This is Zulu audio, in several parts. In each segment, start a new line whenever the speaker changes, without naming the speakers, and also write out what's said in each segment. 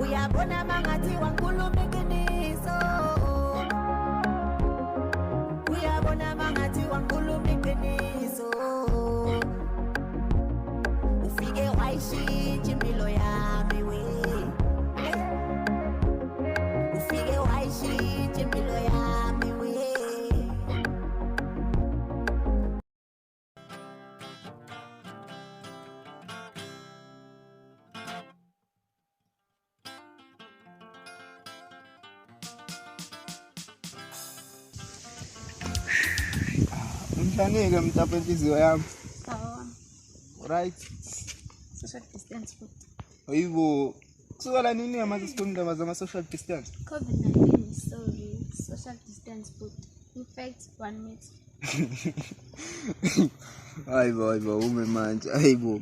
uyabona mangathi wangikhuluma iqiniso, uyabona mangathi wangikhuluma iqiniso, ufike wayishintsha impilo yami we, ufike wayishintsha impilo yami we.
Mhlanike mtapha inhliziyo yami.
Sawa.
Right.
Social distance food.
Hayibo. Kusukela nini yamazi sifunda zama social distance?
COVID-19 is so real. Social distance food. In fact, 1 meter.
Hayibo ume manje. Hayibo.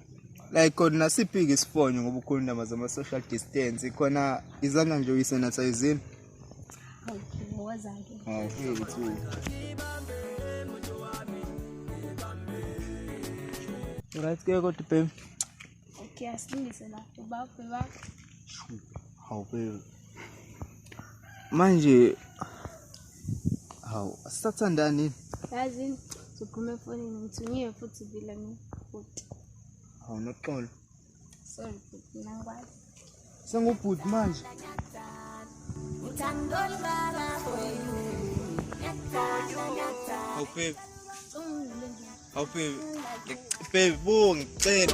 Like khona siphike isifonyo ngoba ukhuluma zama social distance khona izandla nje uyisanitize.
Okay, wazake.
Okay, too. Right ke kodwa babe.
Okay, asilungise la. Ubaba.
Hawu babe. Manje hawu asathandani.
Yazi sikhuluma efonini ngithunyiwe futhi vile mina futhi.
Hawu noxolo.
Sorry futhi nangwazi.
Sengubhuti manje.
Uthando lwala
Hawu babe.
Ungilenge.
Hawu babe. Babe bu ngicela.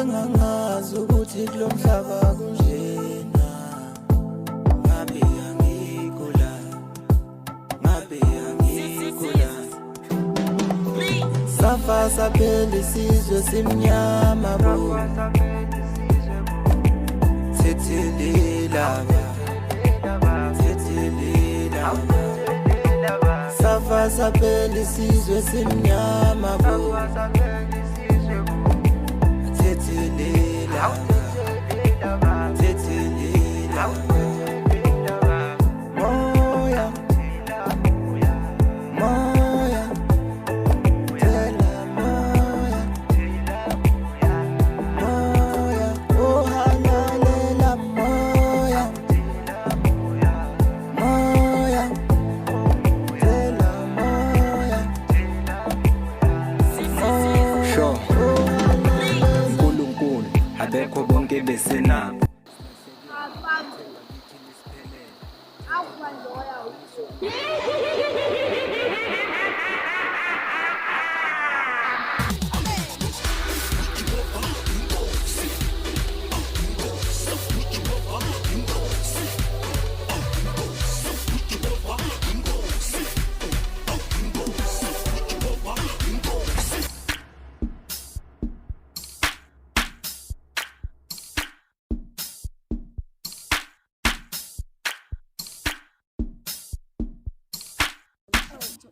Ngangazi ukuthi kulomhlaba kunjena, ngabe angikula, safa saphela isizwe simnyama bo, thethelelaba, safa saphela isizwe simnyama bo, abekho bonke besenabo.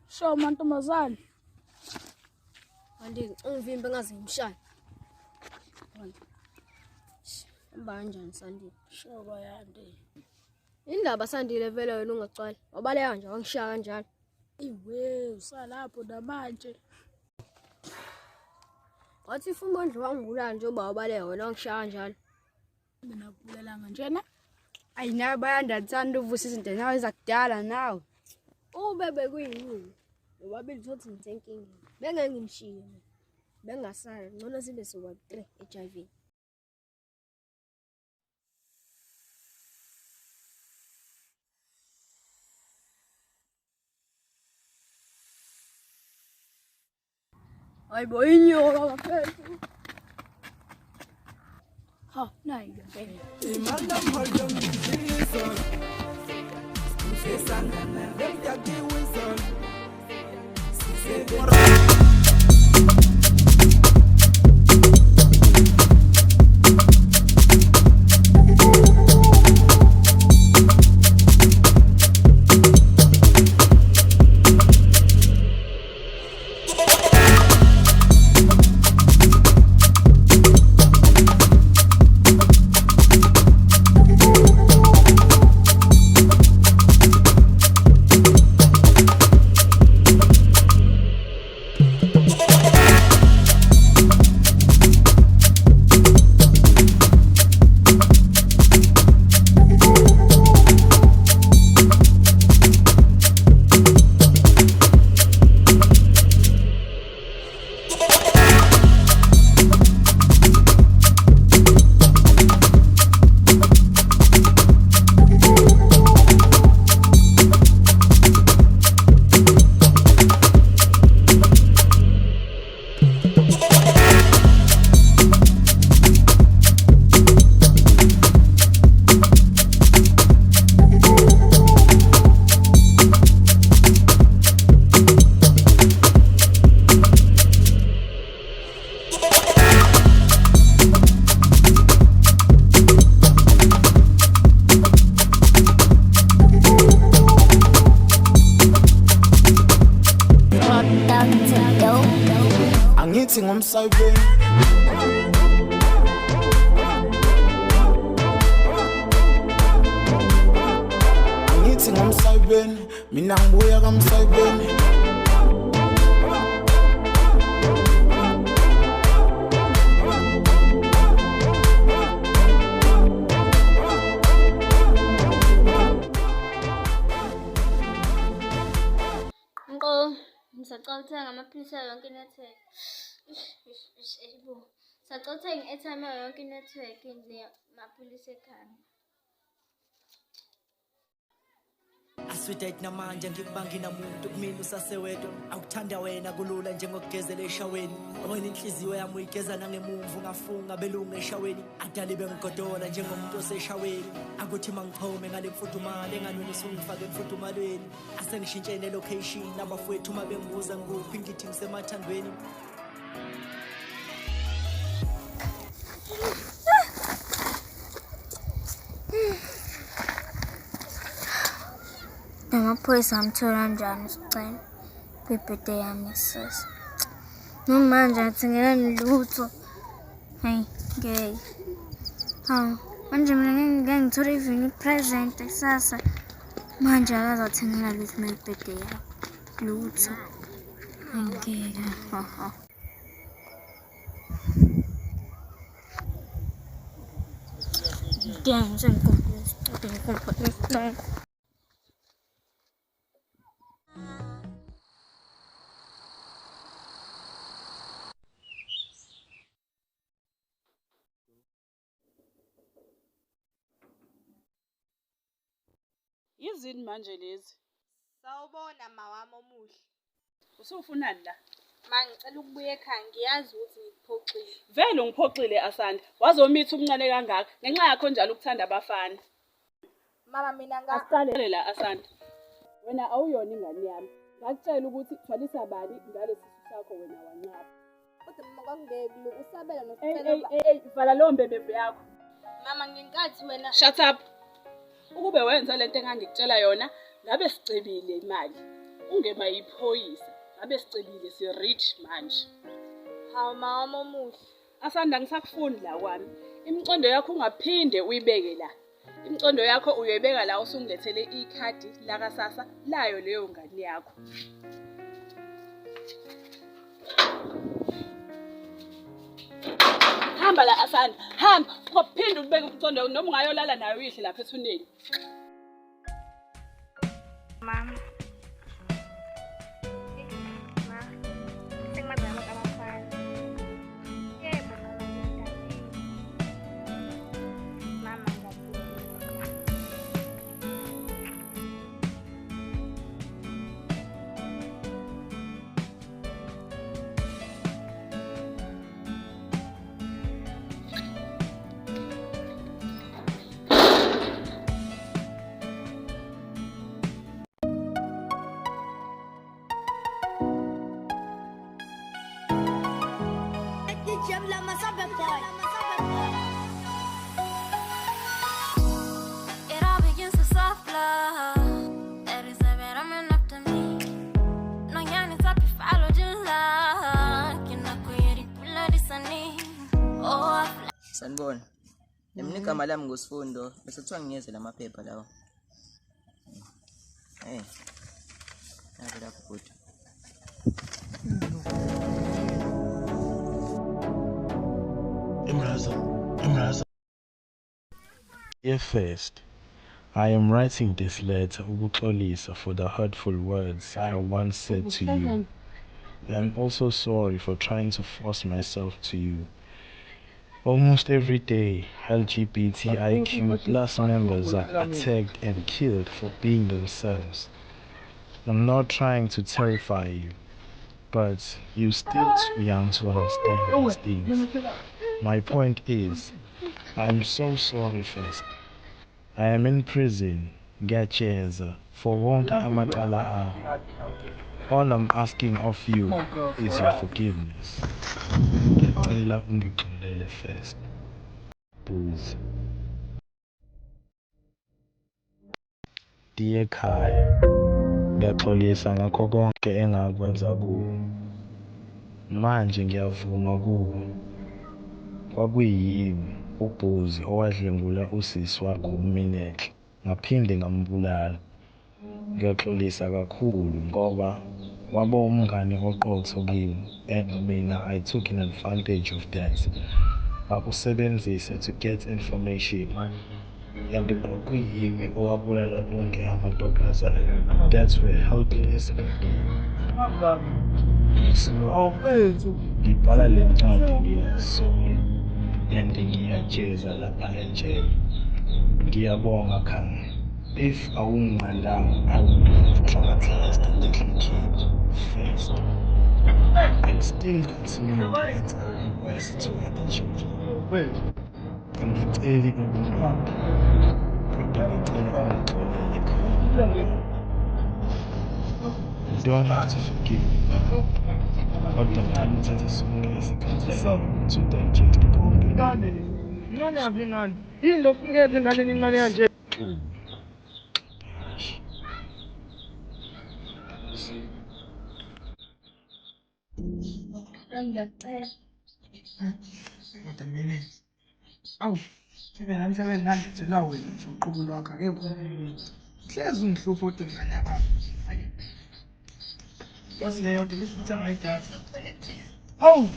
Show mantombazane.
Andi ungivimbe ngaze ngimshaya. Hamba kanjani Sandile?
Show bayande.
Indaba Sandile vele wena ungacwala. Wabaleka nje wangishaya kanjalo.
Iwe usalapho namanje.
Wathi ifumondlo wangibulala nje uba wabaleka wena wangishaya kanjalo.
Mina kubulelanga njena. Ayinayo bayandathanda uvusa izinto nawe zakudala nawe.
Ubebe kuyini? Wabili thothi ngisenkingi. Bengeke ngimshiye mina. Bengasala ngcono sibe so 3 HIV.
Hayibo inyoka bafethu. Ha, nayi ngempela.
Imanda mholdo ngizizon Sisanga na Demja kiwison Angithi ngomsayibeni Angithi ngomsayibeni mina ngibuya kamsayibeni
Ngisacela ukuthenga amaphilisi yayo yonke inethiwekhi. Sacela ukuthenga i-airtime yayo yonke inethiwekhi namaphilisi ekhanda.
Aswedate namanje ngikubangi namuntu kumina usasewedwa akuthanda wena kulula njengokugezela eshaweni wena inhliziyo yami uyigeza nangemumvu ngafunga belunga eshaweni adali bengigodola njengomuntu oseshaweni akuthi mangichome ngale mfudumalo enganonisa ungifake emfudumalweni asengishintshene location abafowethu uma bengibuza ngikuphi ngithi ngisemathandweni
Amaphoyisa amthola kanjani isicelo kwibhede yami sisi noma manje athengela nilutho hayi ngeke manje mina ngeke ngithole even i-present kusasa manje akazothengela lutho ibhede yami lutho ngeke Damn,
Yizini manje lezi?
Sawubona mawami omuhle.
Usufunani la?
Ngicela ukubuya ekhaya ngiyazi ukuthi ngikuphoxile.
Vele ungiphoxile Asanda. Wazomitha umncane kangaka ngenxa yakho njalo ukuthanda abafana.
Mama mina
Asiqale la Asanda. Wena awuyona ingane yami. Ngakutshela ukuthi thwalisa bani ngale sisu sakho wena wancapha.
kodwa mama kwangeke usabela nokucela.
Vala lo mbebebe yakho.
Mama ngenkathi wena
Shut up. Ukube wenza lento engangikutshela yona, ngabe sicebile imali. Ungema yiphoyisa, ngabe sicebile si rich manje.
hawu mama omuhle.
Asanda ngisakufuni la kwami. Imicondo yakho ungaphinde uyibeke la. Imicondo yakho uyoyibeka la usungilethele ikhadi la kasasa layo leyo ngane yakho. Hamba la Asanda, hamba. Ngophinde ubeke umcondo noma ungayolala nayo uyihle lapha ethuneni.
Mama.
Sanibona. Mina igama lami nguSifundo, bese kuthiwa ngiyeze lamaphepha lawo. Hey. Nabe lapho futhi.
Imraza. Dear First, I am writing this letter ukuxolisa for the hurtful words I once said to you. I'm also sorry for trying to force myself to you. Almost every day, LGBTIQ plus members are attacked and killed for being themselves. I'm not trying to terrify you, but you're still too young to understand these things. My point is, I'm so sorry First. I am in prison, Gacheza, for wrong Amatala. All I'm asking of you is your forgiveness. I love you First. Please. Dear Kai, ngiyaxolisa ngakho konke engakwenza kuwe. Manje ngiyavuma kuwe. Kwakuyimi uBhuzi owadlwengula usisi wakho uMinenhle, ngaphinde ngambulala. Ngiyaxolisa kakhulu ngoba waba umngane oqotho kimi, and mina I took an advantage of that. Akusebenzise to get information. And kwakuyimi owabulala bonke amantombazane that were helpless. Ngibhala le ncwadi ngiyasonye and ngiyajeza lapha enjeni. Ngiyabonga Khaya. If awunginqandanga, I would have traumatized the little kid first. And still continue to enter request to other children. Ngicela ukuhamba. Kodwa ngicela ungixolele Khaya. You don't have to forgive me. Kodwa ngicela uthathe sonke isikhathi sami to digest konke.
Ngane yaphi ngane? Yini lo fikele ngane ingane kanje? Kodwa mina awu phela umsebenzi nandenzela wena nje uqobo lwakho akekho hlezi ungihlupha kodwa ngane yakho. Yazi leyo nto lesithi amayidatha. Hawu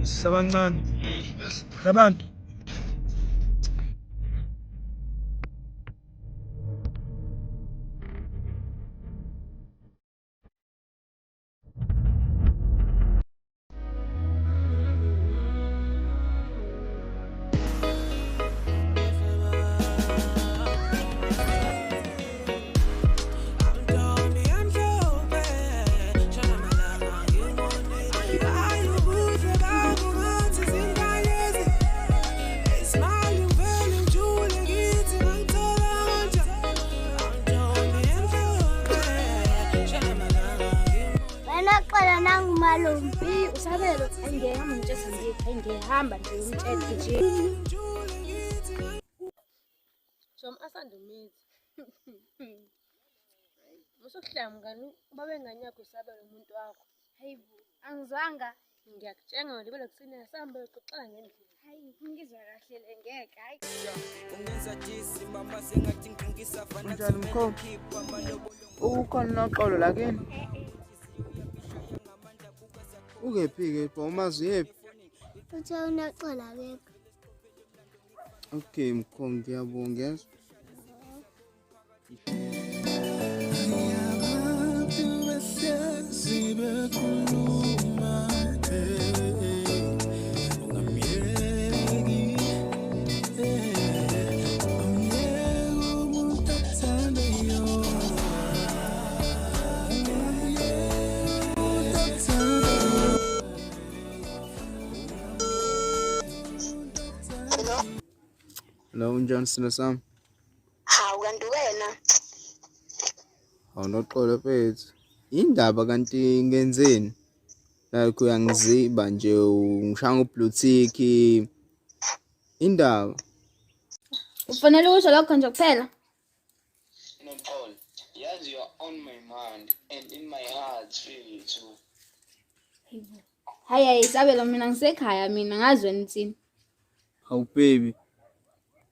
sabancane labantu
Malumbi usabelo engihamba ngitshela ngithi ngihamba nje umthetho nje.
Asandumithi. Musokuhlamba ngani babe ngane yakho usabelo umuntu wakho.
Hayibo, angizwanga.
Ngiyakutshela ngalo bele kusine sihamba xoxela ngendlela.
Hayi, ngizwa kahle le ngeke. Hayi.
Ungenza disi mama sengathi ngingisafana
Njalo mkhulu. Ukhona noxolo la kini? Ukephi-ke pho umazi yephi?
Uthi unaxola akekho.
Okay mkhulu ngiyabonga yezwa. Hello, unjani sina sami?
Hawu kanti wena?
Awunoxolo mfethu. Indaba kanti ngenzeni? Like uyangiziba nje ungishanga ubluetiki. Indaba.
Ufanele usho lokho nje kuphela.
Noxolo. Yazi you're on my mind and in my heart feel you too.
Hayibo. Hayi Isabelo mina ngisekhaya mina ngazweni thina.
Hawu baby.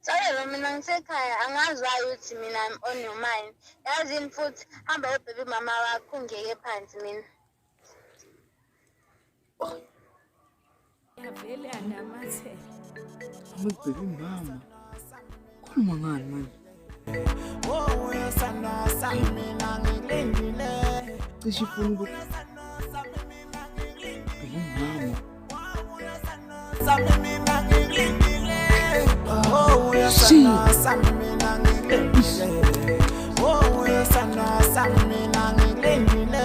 Sabelo mina ngisekhaya angazwayo ukuthi mina I'm on your mind. Yazini futhi hamba baby mama wakho ungeke phansi mina.
Yavele anamathela.
Baby mama. Khuluma ngani manje?
Oh uyasana sami mina ngilindile.
Cishe ufuna ukuthi baby mama.
Sami mina ngilindile. Oh uyasana sami mina ngilindile. Oh uyasana sami mina ngilindile.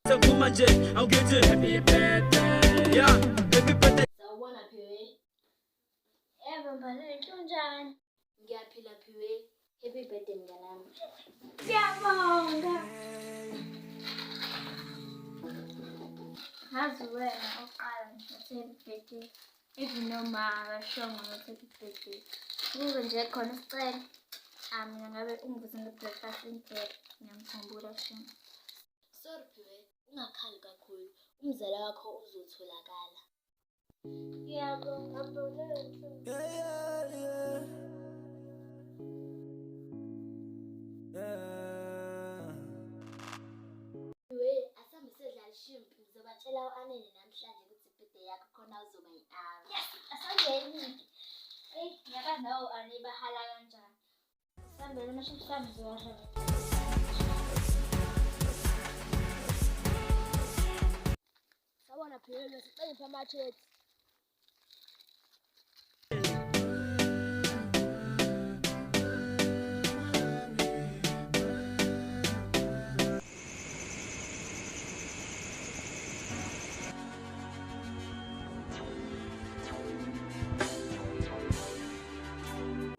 Sakuma nje awugethi happy birthday. Yeah, happy birthday.
Sawubona Phiwe. Mbale njani? Ngiyaphila Phiwe. Happy birthday mnganami. Siyabonga. Hazi wena oqala nje birthday. Even noma akashongo happy birthday. Kube nje khona isicelo. Mina ngabe ungivusa ngebreakfast inhle. Ngiyamkhumbula shini. Sorry Phiwe, ungakhali kakhulu. Umzala wakho uzotholakala. Ngiyabonga Mfowethu. Asambe sedlala ishimpi ngizobatshela u-Anene namhlanje ukuthi ibirthday yakho khona uzoba yi-hour. Yes, asambeni. Ngiyakazi nawe u-Ane bahala kanjani. Asambeni amashimpi sami zowasha.
Sabona Phiwe sicela amachethi.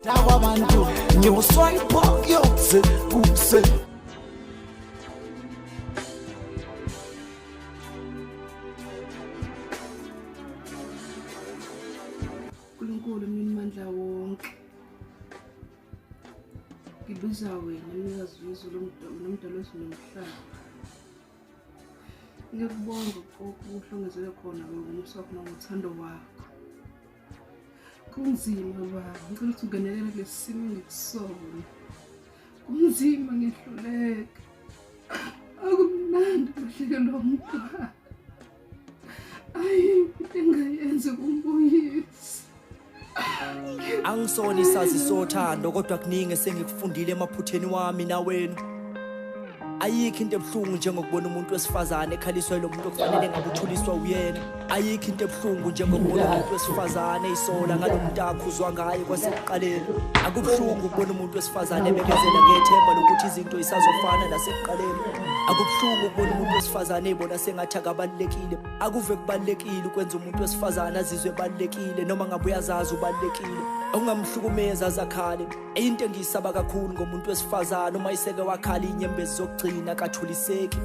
Dawa bantu nyoswipe yose kuse.
uNkulunkulu mina mandla wonke. Ngibiza wena mnikazi wezulu nomdalo wesinomhlaba. Ngiyakubonga ukuhlongezela khona ngomswakho nothando wakho. Kunzima baba, ngicela ukuthi ungenelele kulesimo ngikusona. Kunzima ngihluleka. Akumnandi ukulahlekela umntwana. Ayikho engayenza kumbuyisa.
Angisona isazi sothando kodwa kuningi sengikufundile emaphutheni wami naweni. Ayikho into ebuhlungu njengokubona umuntu wesifazane ekhaliswa lo muntu okufanele ngabuthuliswa uyena. Ayikho into ebuhlungu njengokubona umuntu wesifazane eyisola ngalomuntu uzwa ngayo kwasekuqaleni. Akubuhlungu ukubona umuntu wesifazane ebekezela ngethemba lokuthi izinto isazofana nasekuqaleni. Akubuhlungu ukubona umuntu wesifazane ebona sengathi akabalekile. Akuve kubalekile ukwenza umuntu wesifazane azizwe ebalekile noma ngabe uyazazi ubalekile. Ungamhlukumeza azakhale. Into engiyisaba kakhulu ngomuntu wesifazane uma iseke wakhala inyembezi zokugcina akathuliseki.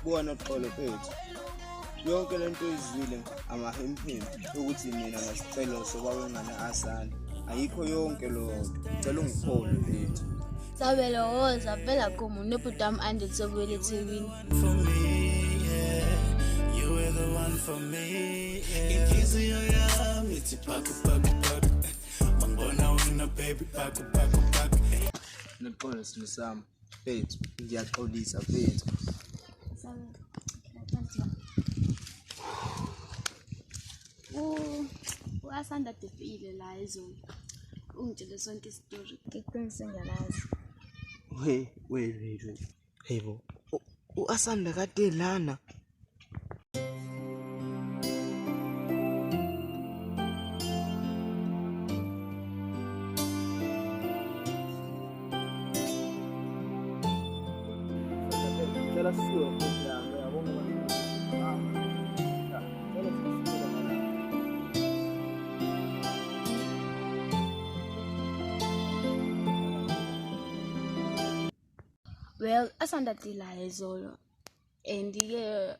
Buona Xolo bethu. Yonke lento izwile amahemhem ukuthi mina ngasicelo sokwabengana asana. Ayikho yonke lo cela ungiphole bethu.
Sabelo woza phela komu nebudam anditsobele eThekwini.
You were the one for me. Inhliziyo yami ithi paku. Mangibona wena baby paku.
Nexolo sinisama bethu ngiyaxolisa bethu.
Asanda defile la izolo. Ungitshele sonke isitori. Ngiqinise ngiyalazi.
Wait. Hayibo. Asanda kade lana.
Well, asandadila izolo. And-ke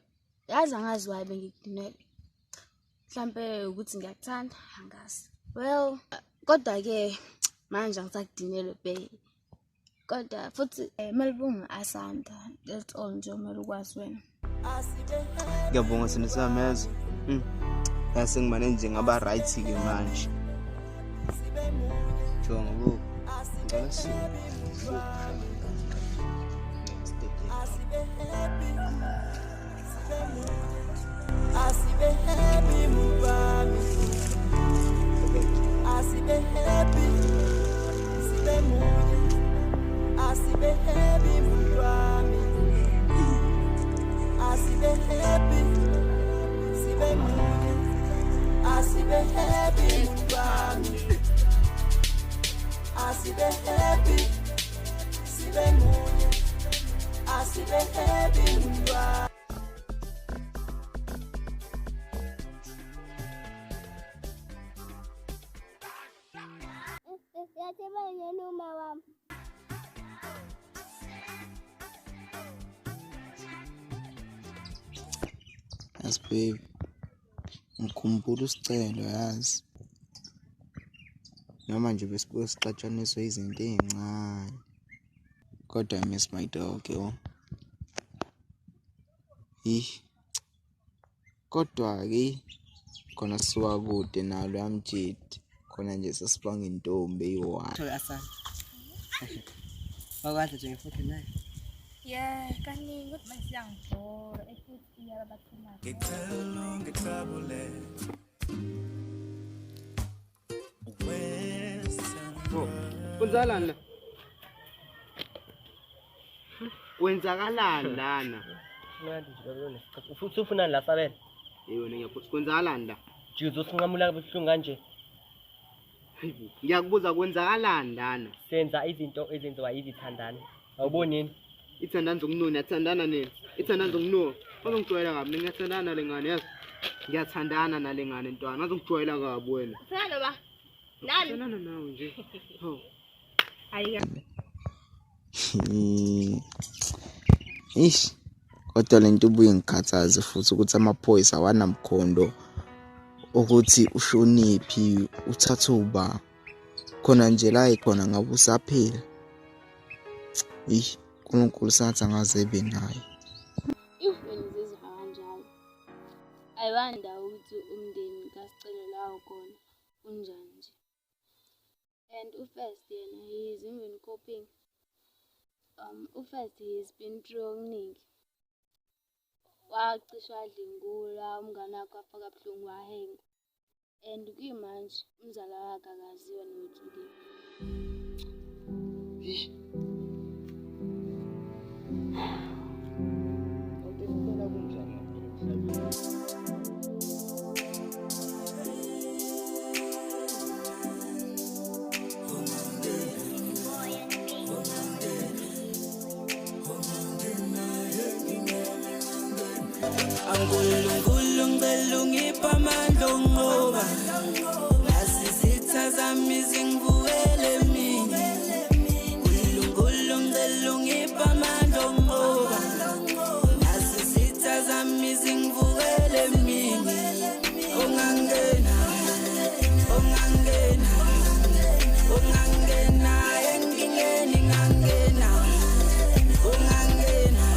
yazi angazi why bengikudinele. Mhlampe ukuthi ngiyakuthanda angazi. Well, kodwa-ke manje angisakudinele babe. Kodwa futhi kumele asanda. That's all nje kumele ukwazi wena.
Ngiyabonga sinisameza. Yase ngimane nje ngaba right ke manje. Jonga bo. Ngasi.
Asibe happy mubami. Asibe happy. Sibe munye. Asibe happy mubami. Asibe happy. Sibe munye. Asibe happy mubami. Asibe happy. Sibe munye. Asibe happy mubami.
Yes babe. Ngikhumbula usicelo yazi. Noma nje besibuye sixatshaniswe izinto ezincane. Kodwa I miss my dog yo. Kodwa ke khona siwa kude nalo yamjidi. Khona nje sesibanga intombi eyi-1.
Thola asana. Wakwazi nje ngefuthi naye.
Yeah, kaningi ukuthi masiyangibhora efuthi iyalabathuma.
Ngicela ngixabule.
Kwenzakalani la? Kwenzakalani lana?
Manje nje ufuthi ufunani la sabela?
Yona ngiyakuthi kwenzakalani la?
Juzo usinqamula kabuhlungu kanje.
Ngiyakubuza kwenzakalani lana?
Senza izinto ezenziwa yizithandani. Awuboni yini?
Ithandana zokunona yathandana nini? Ithandana zokunona. Bazongijwayela kabi ngiyathandana nalengane yazi. Ngiyathandana nalengane ntwana. Bazongijwayela kabi wena.
Ufana ba? Nani?
Thandana nawe nje. Ho.
Ayika.
Ish. Kodwa lento ubuye ngikhathaze futhi ukuthi amaphoyisa awanamkhondo ukuthi ushoniphi uthatha uba khona nje la ikhona ngabe usaphila. uNkulunkulu sathi angaze ebe naye.
Ngizizwa kanjalo. Ayiwanda ukuthi umndeni kaSicelo lawo khona unjani nje. And uFirst yena he is even coping. uFirst he has been through okuningi. Wacishwa adlingula umngane wakhe wafaka kabuhlungu wahenga. And kuyimanje umzala wakhe akaziwa nokuthi
Angulungulu ngicela ungiphe amandla ngoba nasizitha zami zingivukele mina. Ngulungulu ngicela ungiphe amandla ngoba nasizitha zami zingivukele mina. Ungangena ungangena ungangena engingeni ngangena ungangena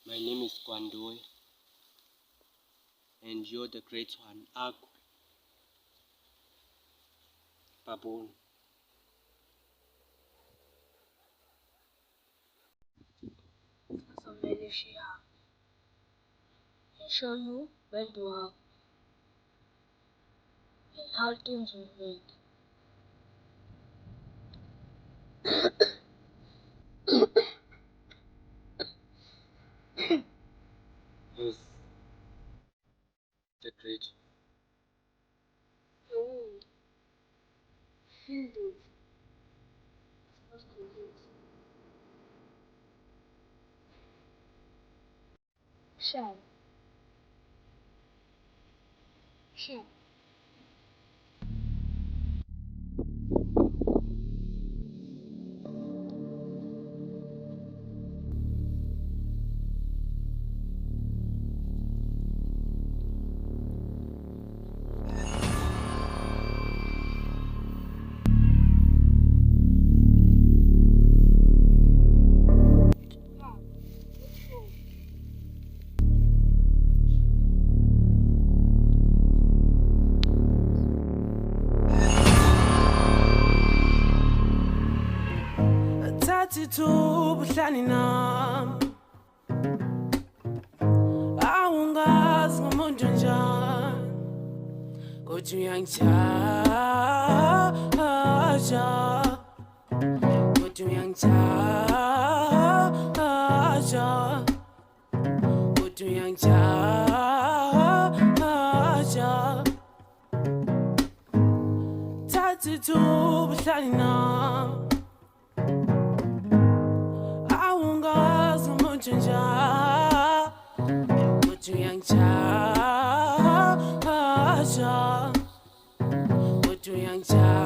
My name is Kwandoy, and you're the great one, Aku, Baboon.
So Malaysia, and show you where to work and how things will be.
Who's the great?
Oh, feel it. What's the it? Shine. Shine.
Thathithi ubuhlani nami awungazi ngumuntu njani kodwa uyangijaja kodwa uyangijaja kodwa uyangijaja thathithi ubuhlani nami awungazi ngumuntu njani kodwa uyangijaja kodwa uyangijaja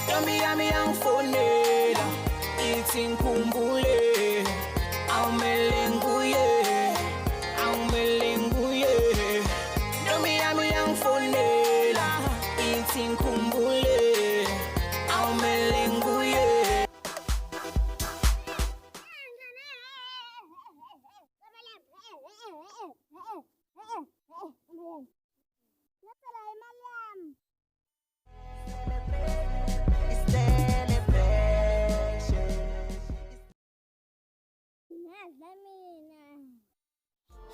Yami yami yangifonela ithi ngikhumbule awumele nguye Yami yami yangifonela ithi ngikhumbule awumele nguye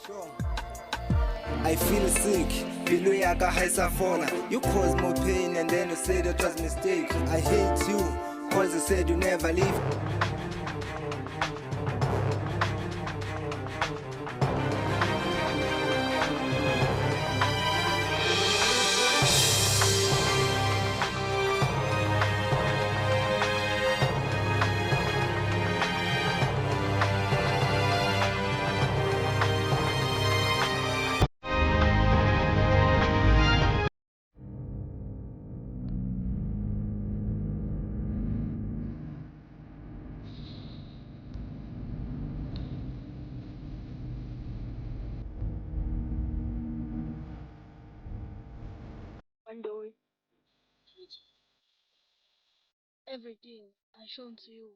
Sure. I feel sick, below yaka haisafona. You caused more pain and then you said it was mistake. I hate you, cause you said you never leave.
Kwandoy, everything I shown to you.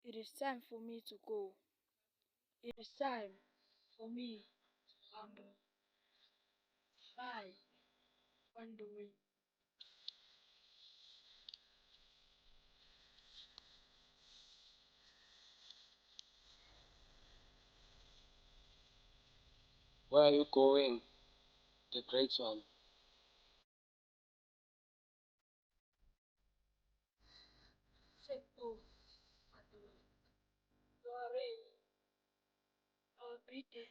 It is time for me to go. It is time for me to humble. Bye, Kwandoy.
Where are you going? The great one.
Sepu. Sorry. I'll be there.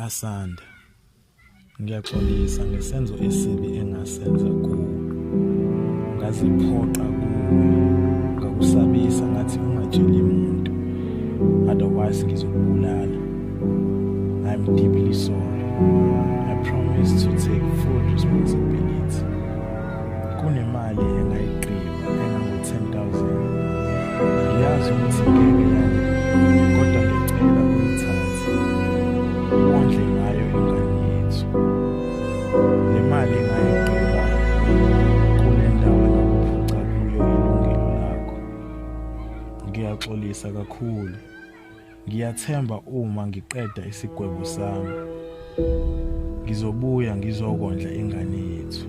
Asanda, ngiyaxolisa ngesenzo esibi engasenza kuwe. Ngaziphoqa kuwe, ngakusabisa ngathi ungatsheli umuntu, otherwise ngizokubulala. I'm deeply sorry. I promise to take full responsibility. Kunemali engayiqhiba engango-10,000. Ngiyazi ukuthi ngeke yami, kodwa ngicela uyithathe. Ondle ngayo ingane yethu. Le mali engayiqhiba kule ndawo engakuphuca kuyo ilungelo lakho. Ngiyaxolisa kakhulu. Ngiyathemba uma ngiqeda isigwebo sami, ngizobuya ngizokondla ingane yethu.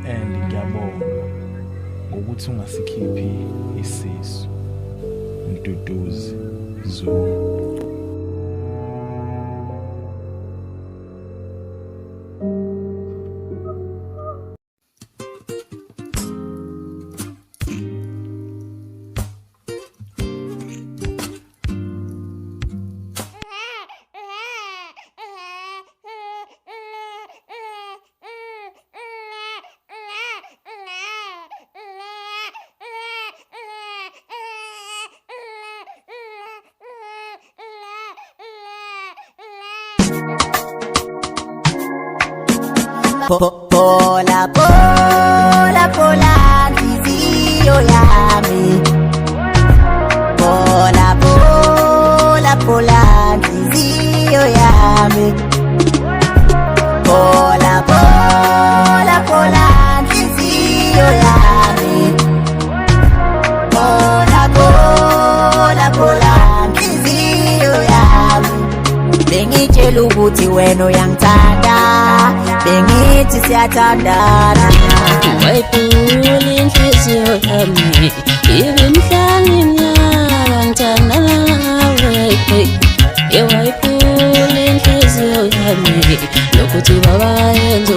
And ngiyabonga ngokuthi ungasikhiphi isisu. Mduduzi Zulu.
Pola, pola, pola, nhliziyo yami. Pola, pola, pola, nhliziyo yami. Pola, pola, pola, nhliziyo yami. Pola, pola, pola, nhliziyo yami. Bengitshela ukuthi wena uyangithanda, bengithi siyathandana.
Wayiphula inhliziyo yami, ibimhlala iminyaka ngithandana nawe. Wayiphula inhliziyo yami, lokuthi baba yenza